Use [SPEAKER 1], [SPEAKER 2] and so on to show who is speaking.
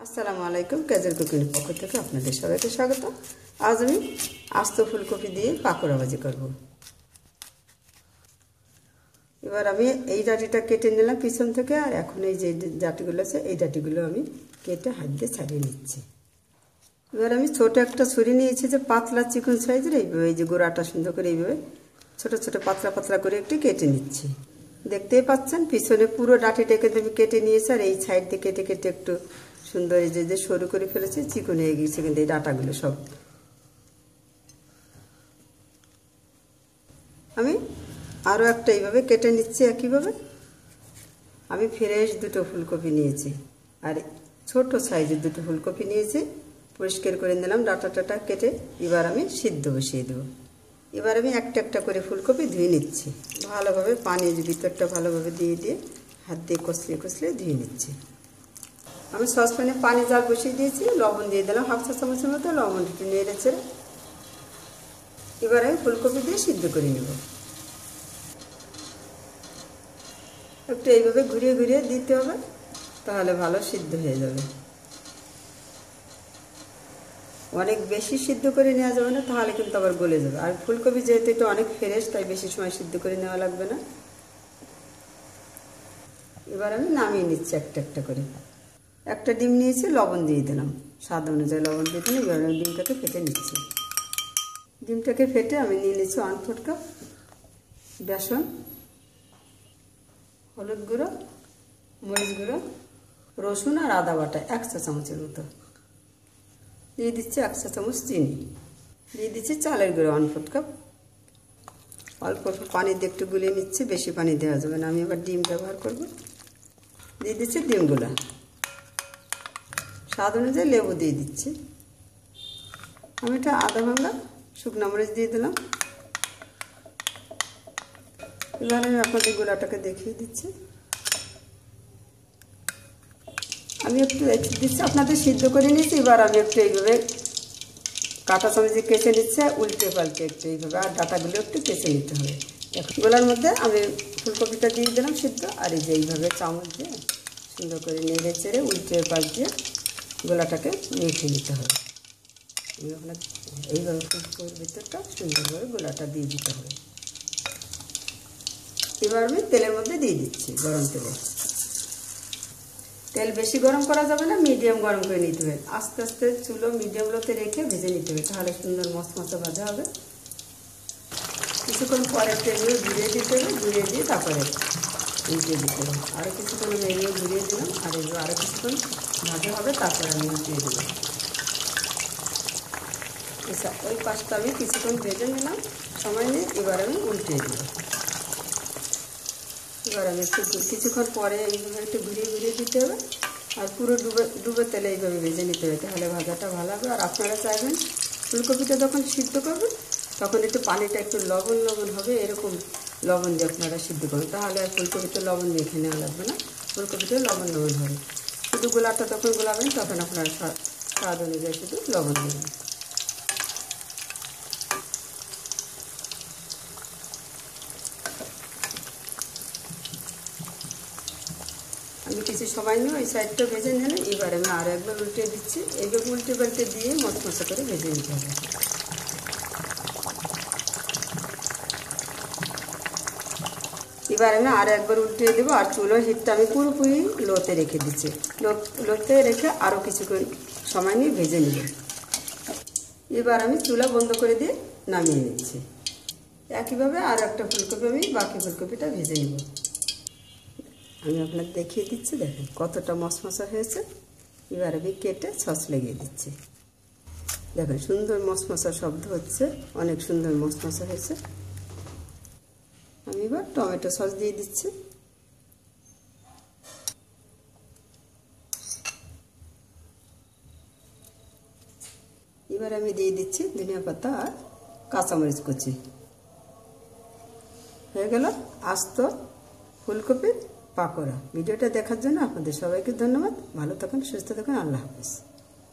[SPEAKER 1] আসসালামু আলাইকুম। Casual cooking এর পক্ষ থেকে আপনাদের সবাইকে স্বাগত। আজ আমি আস্ত ফুলকপি দিয়ে পাকোড়া ভাজি করব। এবার আমি এই ডাঁটিটা কেটে নিলাম পিছন থেকে, আর এখন এই যে ডাঁটিগুলো আছে এই ডাঁটিগুলো আমি কেটে হাত দিয়ে ছাড়িয়ে নিচ্ছি। এবার আমি ছোট একটা ছুরি নিয়েছি, যে পাতলা চিকন সাইজের, এইভাবে এই যে গোড়াটা সুন্দর করে এইভাবে ছোট ছোট পাতলা পাতলা করে একটু কেটে নিচ্ছি। দেখতেই পাচ্ছেন পিছনে পুরো ডাঁটিটাকে আমি কেটে নিয়েছি, আর এই সাইড দিয়ে কেটে কেটে একটু সুন্দর এই যে সরু করে ফেলেছি, চিকন হয়ে গিয়েছে কিন্তু এই ডাঁটাগুলো সব। আমি আরও একটা এইভাবে কেটে নিচ্ছি একইভাবে। আমি ফ্রেশ দুটো ফুলকপি নিয়েছি, আর ছোট সাইজের দুটো ফুলকপি নিয়েছি, পরিষ্কার করে নিলাম ডাঁটা কেটে। এবার আমি সিদ্ধ বসিয়ে দেবো। এবার আমি একটা একটা করে ফুলকপি ধুয়ে নিচ্ছি ভালোভাবে, পানির ভিতরটা ভালোভাবে দিয়ে দিয়ে হাত দিয়ে কষলিয়ে কষলিয়ে ধুয়ে নিচ্ছি। আমি সসপ্যানে পানি জাল বসিয়ে দিয়েছি, লবণ দিয়ে দিলাম হাফ চা চামচের মতো, লবণ একটু নেড়ে চেড়ে এবার আমি ফুলকপি দিয়ে সিদ্ধ করে নেব। একটু এইভাবে ঘুরিয়ে ঘুরিয়ে দিতে হবে, তাহলে ভালো সিদ্ধ হয়ে যাবে। অনেক বেশি সিদ্ধ করে নেওয়া যাবে না, তাহলে কিন্তু আবার গলে যাবে। আর ফুলকপি যেহেতু এটা অনেক ফ্রেশ, তাই বেশি সময় সিদ্ধ করে নেওয়া লাগবে না। এবার আমি নামিয়ে নিচ্ছি একটা একটা করে। একটা ডিম নিয়েছি, লবণ দিয়ে দিলাম, স্বাদ অনুযায়ী লবণ দিয়ে দিলাম। এবার আমি ডিমটাকে ফেটে নিচ্ছি। ডিমটাকে ফেটে আমি নিয়ে নিচ্ছি 1/4 কাপ বেসন, হলুদ গুঁড়ো, মরিচ গুঁড়ো, রসুন আর আদা বাটা 1 চা চামচের মতো। দিয়ে দিচ্ছি 1 চা চামচ চিনি, দিয়ে দিচ্ছি চালের গুঁড়ো 1/4 কাপ। অল্প অল্প পানি দিয়ে একটু গুলিয়ে নিচ্ছি, বেশি পানি দেওয়া যাবে না, আমি এবার ডিম ব্যবহার করব। দিয়ে দিচ্ছি ডিমগুলো, স্বাদ অনুযায়ী লেবু দিয়ে দিচ্ছি। আমি এটা আদা ভাঙা শুকনো মরিচ দিয়ে দিলাম। এবার আমি আপনাদের গোলাটাকে দেখিয়ে দিচ্ছি। আমি একটু দিচ্ছি, আপনাদের সিদ্ধ করে নিয়েছি। এবার আমি একটু এইভাবে কাঁটা চামচে কেচে নিচ্ছে, উল্টে পাল্টে একটু এইভাবে, আর ডাঁটাগুলো একটু কেচে নিতে হবে। গোলার মধ্যে আমি ফুলকপিটা দিয়ে দিলাম সিদ্ধ, আর এই যে এইভাবে চামচ দিয়ে সুন্দর করে নেড়ে চেড়ে উল্টে পাল্টে গোলাটাকে মেখে নিতে হবে। এইভাবে ফুলকপির ভিতরটা সুন্দরভাবে গোলাটা দিয়ে দিতে হবে। এবার আমি তেলের মধ্যে দিয়ে দিচ্ছি, গরম তেলে। তেল বেশি গরম করা যাবে না, মিডিয়াম গরম করে নিতে হবে। আস্তে আস্তে চুলো মিডিয়াম লোতে রেখে ভেজে নিতে হবে, তাহলে সুন্দর মশমশা ভাজা হবে। কিছুক্ষণ পরে তেলগুলো ঘুরিয়ে দিতে হবে, ঘুরিয়ে দিয়ে তারপরে উল্টে দিতে হবে। আরও কিছুক্ষণ আমি এগিয়ে ঘুরিয়ে দিলাম, আর এগুলো আরও কিছুক্ষণ ভাজা হবে, তারপরে আমি উল্টিয়ে দেবো। ওই পাশটা আমি কিছুক্ষণ ভেজে নিলাম, সময় নিয়ে এবার আমি উল্টিয়ে দেবো। এবার আমি একটু কিছুক্ষণ পরে এইভাবে একটু ঘুরিয়ে ঘুরিয়ে দিতে হবে, আর পুরো ডুবে তেলে এইভাবে ভেজে নিতে হবে, তাহলে ভাজাটা ভালো হবে। আর আপনারা চাইবেন ফুলকপিটা যখন সিদ্ধ করবেন তখন একটু পানিটা একটু লবণ লবণ হবে, এরকম লবণ দিয়ে আপনারা সিদ্ধ করবেন, তাহলে আর ফুলকপিতে লবণ দিয়ে খেয়ে নেওয়া লাগবে না, ফুলকপিতে লবণ লবণ হবে। শুধু গোলাটা যখন গোলাবেন তখন আপনারা স্বাদ অনুযায়ী শুধু লবণ দেবেন। আমি কিছু সময় নিয়ে ওই সাইডটা ভেজে নিলাম। এবার আমি আরও একবার উল্টে দিচ্ছি, এইভাবে উল্টে পাল্টে দিয়ে মশমশা করে ভেজে নিতে হবে। এবার আমি আরও একবার উল্টে দেবো, আর চুলোর হিটটা আমি পুরোপুরি লোতে রেখে দিচ্ছি। লোতে রেখে আরও কিছুক্ষণ সময় নিয়ে ভেজে নেব। এবার আমি চুলা বন্ধ করে দিয়ে নামিয়ে নিচ্ছি। একইভাবে আর একটা ফুলকপি আমি বাকি ফুলকপিটা ভেজে নেব। আমি আপনাকে দেখিয়ে দিচ্ছি, দেখেন কতটা মশমশা হয়েছে। এবার আমি কেটে সস লাগিয়ে দিচ্ছি। দেখেন সুন্দর মশমশা শব্দ হচ্ছে, অনেক সুন্দর মশমশা হয়েছে। আমি এবার টমেটো সস দিয়ে দিচ্ছি। এবার আমি দিয়ে দিচ্ছি ধনিয়া পাতা আর কাঁচামরিচ কুচি। হয়ে গেল আস্ত ফুলকপির পাকোড়া। ভিডিওটা দেখার জন্য আপনাদের সবাইকে ধন্যবাদ। ভালো থাকুন, সুস্থ থাকুন, আল্লাহ হাফেজ।